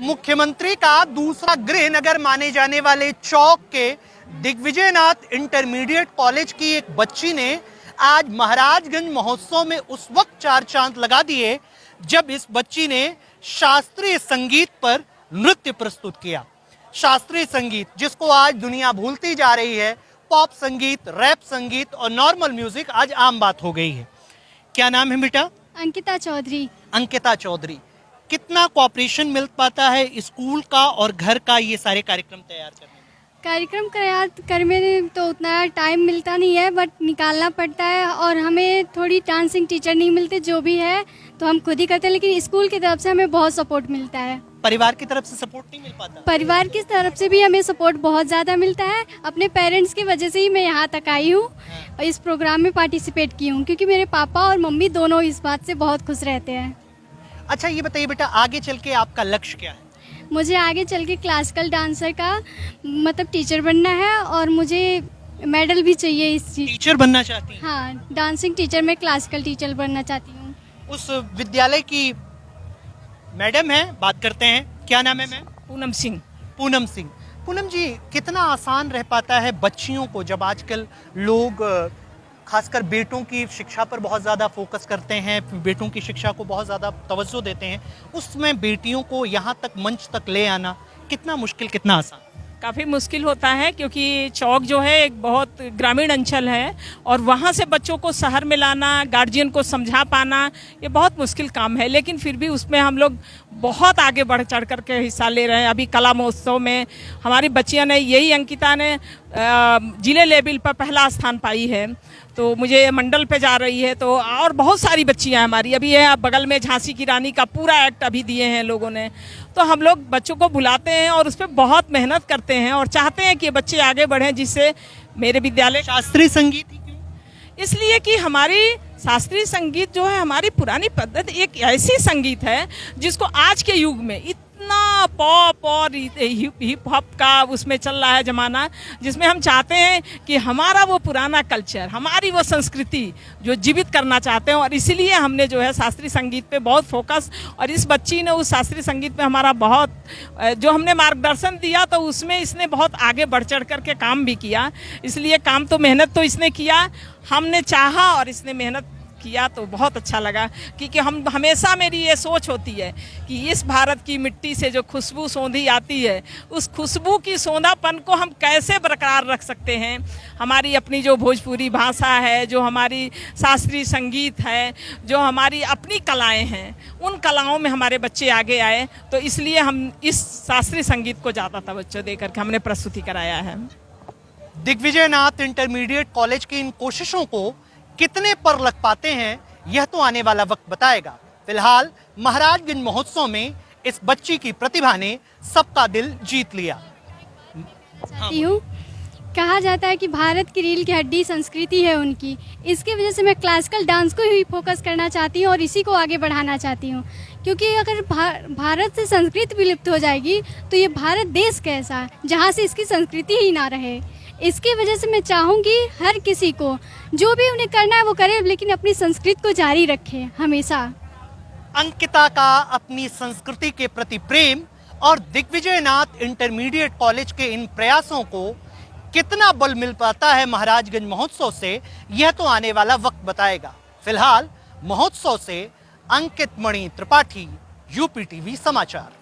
मुख्यमंत्री का दूसरा गृह नगर माने जाने वाले चौक के दिग्विजयनाथ इंटरमीडिएट कॉलेज की एक बच्ची ने आज महाराजगंज महोत्सव में उस वक्त चार चांद लगा दिए जब इस बच्ची ने शास्त्रीय संगीत पर नृत्य प्रस्तुत किया। शास्त्रीय संगीत जिसको आज दुनिया भूलती जा रही है, पॉप संगीत, रैप संगीत और नॉर्मल म्यूजिक आज आम बात हो गई है। क्या नाम है बेटा? अंकिता चौधरी। अंकिता चौधरी। कितना कोऑपरेशन मिल पाता है स्कूल का और घर का ये सारे कार्यक्रम तैयार करने में? कार्यक्रम तैयार करने में तो उतना टाइम मिलता नहीं है, बट निकालना पड़ता है। और हमें थोड़ी डांसिंग टीचर नहीं मिलते, जो भी है तो हम खुद ही करते हैं, लेकिन स्कूल की तरफ से हमें बहुत सपोर्ट मिलता है। परिवार की तरफ से सपोर्ट नहीं मिल पाता? परिवार की तरफ से भी हमें सपोर्ट बहुत ज़्यादा मिलता है। अपने पेरेंट्स की वजह से ही मैं यहाँ तक आई हूँ और इस प्रोग्राम में पार्टिसिपेट की हूँ, क्योंकि मेरे पापा और मम्मी दोनों इस बात से बहुत खुश रहते हैं। अच्छा ये बताइए बेटा, आगे चल के आपका लक्ष्य क्या है? मुझे आगे चल के क्लासिकल डांसर का मतलब टीचर बनना है और मुझे मेडल भी चाहिए इस चीज़। टीचर बनना चाहती हैं? हाँ, डांसिंग टीचर, मैं क्लासिकल टीचर बनना चाहती हूँ। उस विद्यालय की मैडम है, बात करते हैं। क्या नाम है मैम? पूनम सिंह। पूनम सिंह। पूनम जी, कितना आसान रह पाता है बच्चियों को, जब आजकल लोग खासकर बेटों की शिक्षा पर बहुत ज़्यादा फोकस करते हैं, बेटों की शिक्षा को बहुत ज़्यादा तवज्जो देते हैं, उसमें बेटियों को यहाँ तक मंच तक ले आना कितना मुश्किल, कितना आसान? काफ़ी मुश्किल होता है, क्योंकि चौक जो है एक बहुत ग्रामीण अंचल है और वहाँ से बच्चों को शहर में लाना, गार्जियन को समझा पाना, ये बहुत मुश्किल काम है। लेकिन फिर भी उसमें हम लोग बहुत आगे बढ़ चढ़ कर के हिस्सा ले रहे हैं। अभी कला महोत्सव में हमारी बच्चियाँ ने, यही अंकिता ने जिले लेवल पर पहला स्थान पाई है, तो मुझे मंडल पे जा रही है। तो और बहुत सारी बच्चियां हमारी अभी है, बगल में झांसी की रानी का पूरा एक्ट अभी दिए हैं लोगों ने। तो हम लोग बच्चों को बुलाते हैं और उस पर बहुत मेहनत करते हैं और चाहते हैं कि बच्चे आगे बढ़ें, जिससे मेरे विद्यालय। शास्त्रीय संगीत ही क्यों? इसलिए कि हमारी शास्त्रीय संगीत जो है, हमारी पुरानी पद्धति एक ऐसी संगीत है जिसको आज के युग में इतना पॉप और हिप हॉप का उसमें चल रहा है ज़माना, जिसमें हम चाहते हैं कि हमारा वो पुराना कल्चर, हमारी वो संस्कृति जो जीवित करना चाहते हैं। और इसीलिए हमने जो है शास्त्रीय संगीत पे बहुत फोकस, और इस बच्ची ने उस शास्त्रीय संगीत पे हमारा बहुत जो हमने मार्गदर्शन दिया, तो उसमें इसने बहुत आगे बढ़ चढ़ करके काम भी किया। इसलिए काम तो, मेहनत तो इसने किया, हमने चाहा और इसने मेहनत किया, तो बहुत अच्छा लगा। क्योंकि हम हमेशा, मेरी ये सोच होती है कि इस भारत की मिट्टी से जो खुशबू सौंधी आती है, उस खुशबू की सौंधापन को हम कैसे बरकरार रख सकते हैं। हमारी अपनी जो भोजपुरी भाषा है, जो हमारी शास्त्रीय संगीत है, जो हमारी अपनी कलाएं हैं, उन कलाओं में हमारे बच्चे आगे आए, तो इसलिए हम इस शास्त्रीय संगीत को ज़्यादा तवज्जो देकर के हमने प्रस्तुति कराया है। दिग्विजयनाथ इंटरमीडिएट कॉलेज की इन कोशिशों को कितने पर लग पाते हैं, यह तो आने वाला वक्त बताएगा। फिलहाल महाराजगंज महोत्सव में इस बच्ची की प्रतिभा ने सबका दिल जीत लिया। चाहती हूँ, कहा जाता है कि भारत की रीढ़ की हड्डी संस्कृति है उनकी, इसकी वजह से मैं क्लासिकल डांस को ही फोकस करना चाहती हूँ और इसी को आगे बढ़ाना चाहती हूँ। क्योंकि अगर भारत से संस्कृति विलुप्त हो जाएगी तो ये भारत देश कैसा, जहाँ से इसकी संस्कृति ही ना रहे। इसकी वजह से मैं चाहूँगी हर किसी को, जो भी उन्हें करना है वो करे, लेकिन अपनी संस्कृति को जारी रखे हमेशा। अंकिता का अपनी संस्कृति के प्रति प्रेम और दिग्विजयनाथ इंटरमीडिएट कॉलेज के इन प्रयासों को कितना बल मिल पाता है महाराजगंज महोत्सव से, यह तो आने वाला वक्त बताएगा। फिलहाल महोत्सव से अंकित मणि त्रिपाठी, यूपी टीवी समाचार।